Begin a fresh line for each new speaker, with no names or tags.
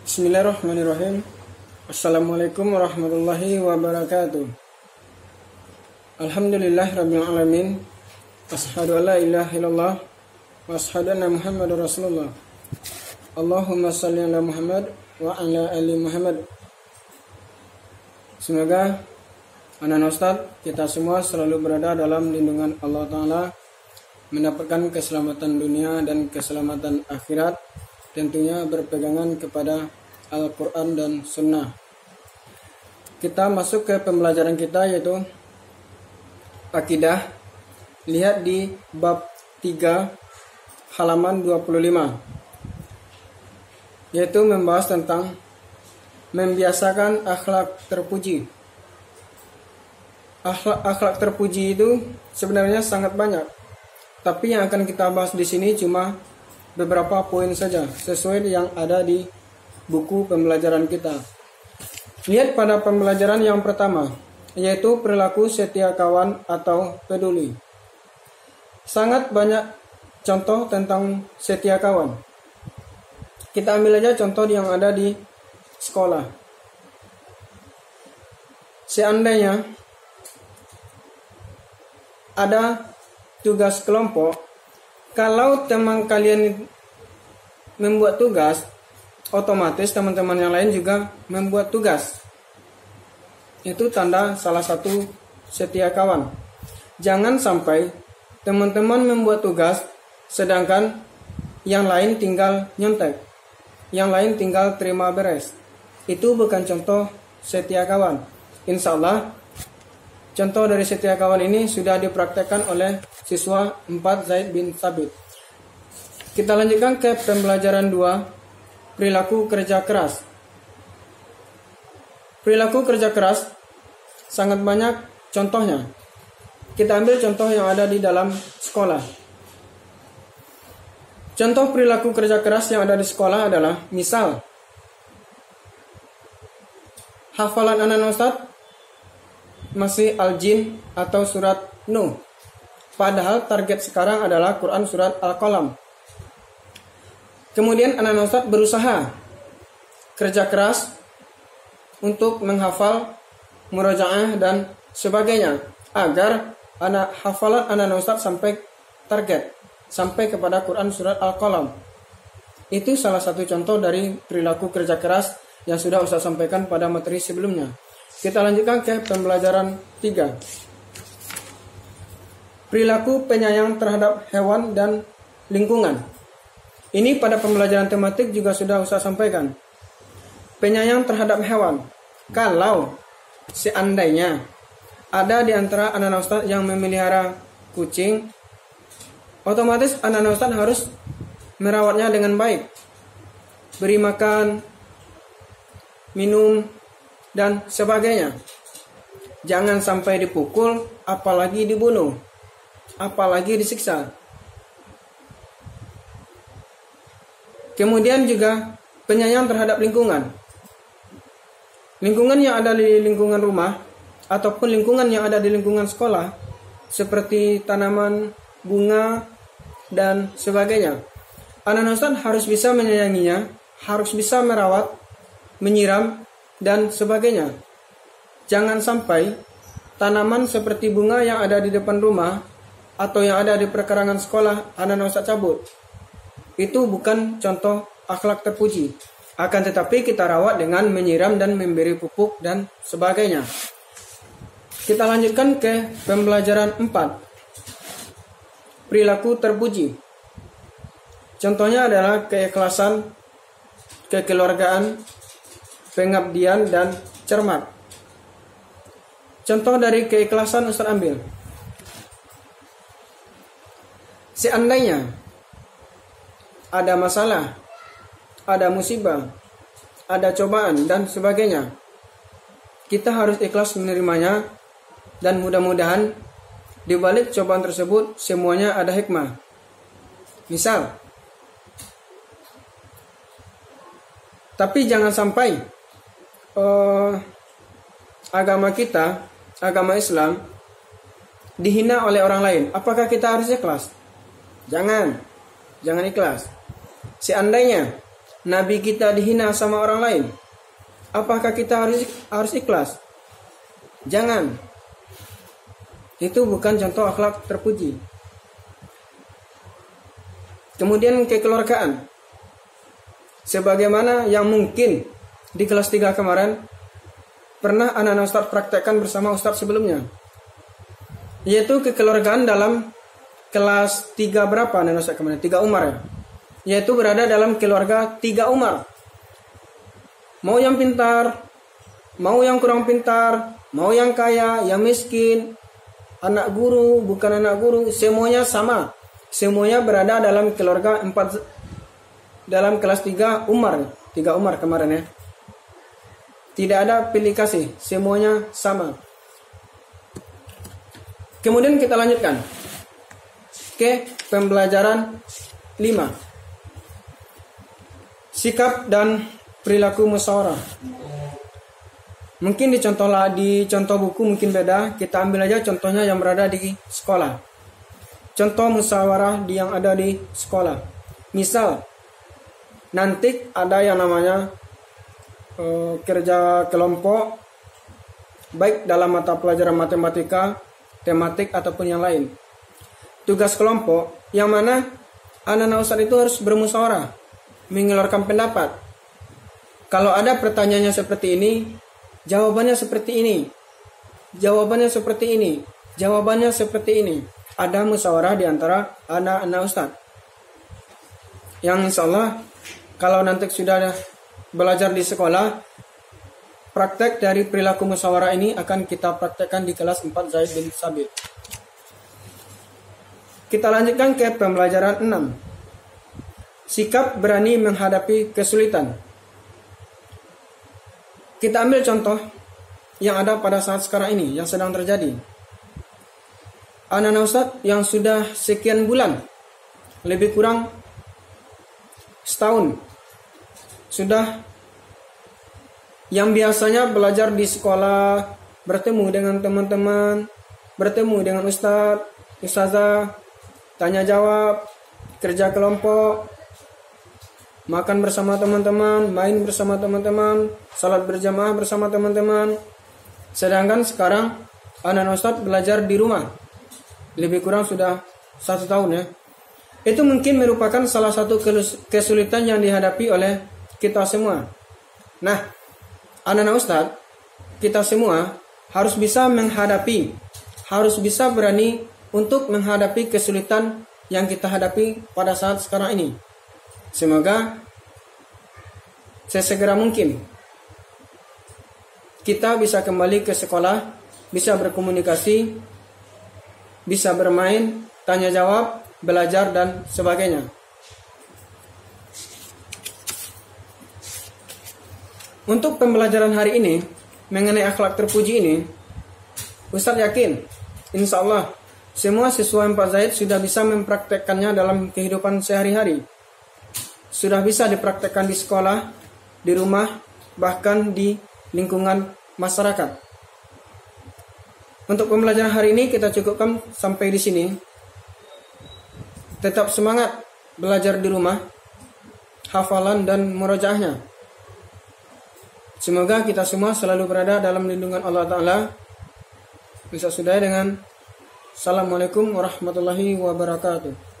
Bismillahirrahmanirrahim. Assalamualaikum warahmatullahi wabarakatuh. Alhamdulillah rabbil alamin. Asyhadu an la ilaha illallah wa asyhadu anna Muhammadar Rasulullah. Allahumma shalli ala Muhammad wa ala ali Muhammad. Semoga anak Ustaz kita semua selalu berada dalam lindungan Allah Ta'ala, mendapatkan keselamatan dunia dan keselamatan akhirat, tentunya berpegangan kepada Al-Quran dan Sunnah. Kita masuk ke pembelajaran kita, yaitu Akidah. Lihat di bab 3 halaman 25, yaitu membahas tentang membiasakan akhlak terpuji. Akhlak terpuji itu sebenarnya sangat banyak, tapi yang akan kita bahas di sini cuma beberapa poin saja sesuai yang ada di buku pembelajaran kita. Lihat pada pembelajaran yang pertama, yaitu perilaku setia kawan atau peduli. Sangat banyak contoh tentang setia kawan. Kita ambil aja contoh yang ada di sekolah. Seandainya ada tugas kelompok, kalau teman kalian membuat tugas, otomatis teman-teman yang lain juga membuat tugas. Itu tanda salah satu setia kawan. Jangan sampai teman-teman membuat tugas, sedangkan yang lain tinggal nyontek, yang lain tinggal terima beres. Itu bukan contoh setia kawan. Insya Allah contoh dari setia kawan ini sudah dipraktekkan oleh siswa 4 Zaid bin Thabit. Kita lanjutkan ke pembelajaran 2, perilaku kerja keras. Perilaku kerja keras sangat banyak contohnya. Kita ambil contoh yang ada di dalam sekolah. Contoh perilaku kerja keras yang ada di sekolah adalah, misal, hafalan anak Ustaz masih Al-Jin atau surat Nuh. Padahal target sekarang adalah Quran surat Al-Qalam. Kemudian anak Ustaz berusaha kerja keras untuk menghafal, murojaah dan sebagainya, agar hafalan anak Ustaz sampai target, sampai kepada Quran surat Al-Qalam. Itu salah satu contoh dari perilaku kerja keras yang sudah Ustaz sampaikan pada materi sebelumnya. Kita lanjutkan ke pembelajaran 3. Perilaku penyayang terhadap hewan dan lingkungan. Ini pada pembelajaran tematik juga sudah Ustaz sampaikan. Penyayang terhadap hewan. Kalau seandainya ada di antara anak Ustaz yang memelihara kucing, otomatis anak Ustaz harus merawatnya dengan baik. Beri makan, minum, dan sebagainya. Jangan sampai dipukul, apalagi dibunuh, apalagi disiksa. Kemudian juga penyayang terhadap lingkungan. Lingkungan yang ada di lingkungan rumah ataupun lingkungan yang ada di lingkungan sekolah, seperti tanaman, bunga, dan sebagainya. Anak Ustaz harus bisa menyayanginya, harus bisa merawat, menyiram, dan sebagainya. Jangan sampai tanaman seperti bunga yang ada di depan rumah atau yang ada di perkarangan sekolah anak Ustaz cabut. Itu bukan contoh akhlak terpuji. Akan tetapi kita rawat dengan menyiram dan memberi pupuk dan sebagainya. Kita lanjutkan ke pembelajaran 4. Perilaku terpuji. Contohnya adalah keikhlasan, kekeluargaan, pengabdian, dan cermat. Contoh dari keikhlasan Ustaz ambil. Seandainya ada masalah, ada musibah, ada cobaan, dan sebagainya, kita harus ikhlas menerimanya, dan mudah-mudahan di balik cobaan tersebut semuanya ada hikmah. Misal, tapi jangan sampai agama kita, agama Islam, dihina oleh orang lain. Apakah kita harus ikhlas? Jangan ikhlas. Seandainya Nabi kita dihina sama orang lain, apakah kita harus ikhlas? Jangan. Itu bukan contoh akhlak terpuji. Kemudian kekeluargaan. Sebagaimana yang mungkin di kelas 3 kemarin pernah anak-anak Ustadz praktekkan bersama Ustadz sebelumnya, yaitu kekeluargaan dalam kelas 3 berapa anak Ustadz kemarin? 3 Umar ya. Yaitu berada dalam keluarga 3 Umar. Mau yang pintar, mau yang kurang pintar, mau yang kaya, yang miskin, anak guru, bukan anak guru, semuanya sama. Semuanya berada dalam keluarga 4, dalam kelas 3 Umar. 3 Umar kemarin ya. Tidak ada pilih kasih, semuanya sama. Kemudian kita lanjutkan ke pembelajaran 5. Sikap dan perilaku musyawarah. Mungkin di contoh buku mungkin beda. Kita ambil aja contohnya yang berada di sekolah. Contoh musyawarah yang ada di sekolah. Misal, nanti ada yang namanya kerja kelompok, baik dalam mata pelajaran matematika, tematik ataupun yang lain. Tugas kelompok yang mana anak-anak ustadz itu harus bermusyawarah, mengeluarkan pendapat. Kalau ada pertanyaannya seperti ini, jawabannya seperti ini. Jawabannya seperti ini. Jawabannya seperti ini. Ada musyawarah di antara anak-anak ustadz. Yang insya Allah kalau nanti sudah belajar di sekolah, praktek dari perilaku musyawarah ini akan kita praktekkan di kelas 4 Zaid bin Sabit. Kita lanjutkan ke pembelajaran 6. Sikap berani menghadapi kesulitan. Kita ambil contoh yang ada pada saat sekarang ini, yang sedang terjadi. Anak-anak ustadz yang sudah sekian bulan, lebih kurang setahun, sudah yang biasanya belajar di sekolah, bertemu dengan teman-teman, bertemu dengan ustadz, ustazah, tanya jawab, kerja kelompok, makan bersama teman-teman, main bersama teman-teman, salat berjamaah bersama teman-teman. Sedangkan sekarang anak-anak ustadz belajar di rumah, lebih kurang sudah 1 tahun ya. Itu mungkin merupakan salah satu kesulitan yang dihadapi oleh kita semua. Nah, anak-anak ustadz, kita semua harus bisa menghadapi, harus bisa berani untuk menghadapi kesulitan yang kita hadapi pada saat sekarang ini. Semoga sesegera mungkin kita bisa kembali ke sekolah, bisa berkomunikasi, bisa bermain, tanya jawab, belajar dan sebagainya. Untuk pembelajaran hari ini mengenai akhlak terpuji ini, Ustadz yakin insya Allah semua siswa 4 Zaid sudah bisa mempraktekkannya dalam kehidupan sehari-hari. Sudah bisa dipraktekkan di sekolah, di rumah, bahkan di lingkungan masyarakat. Untuk pembelajaran hari ini kita cukupkan sampai di sini. Tetap semangat belajar di rumah, hafalan dan murojaahnya. Semoga kita semua selalu berada dalam lindungan Allah Ta'ala. Bisa sudah dengan Assalamualaikum warahmatullahi wabarakatuh.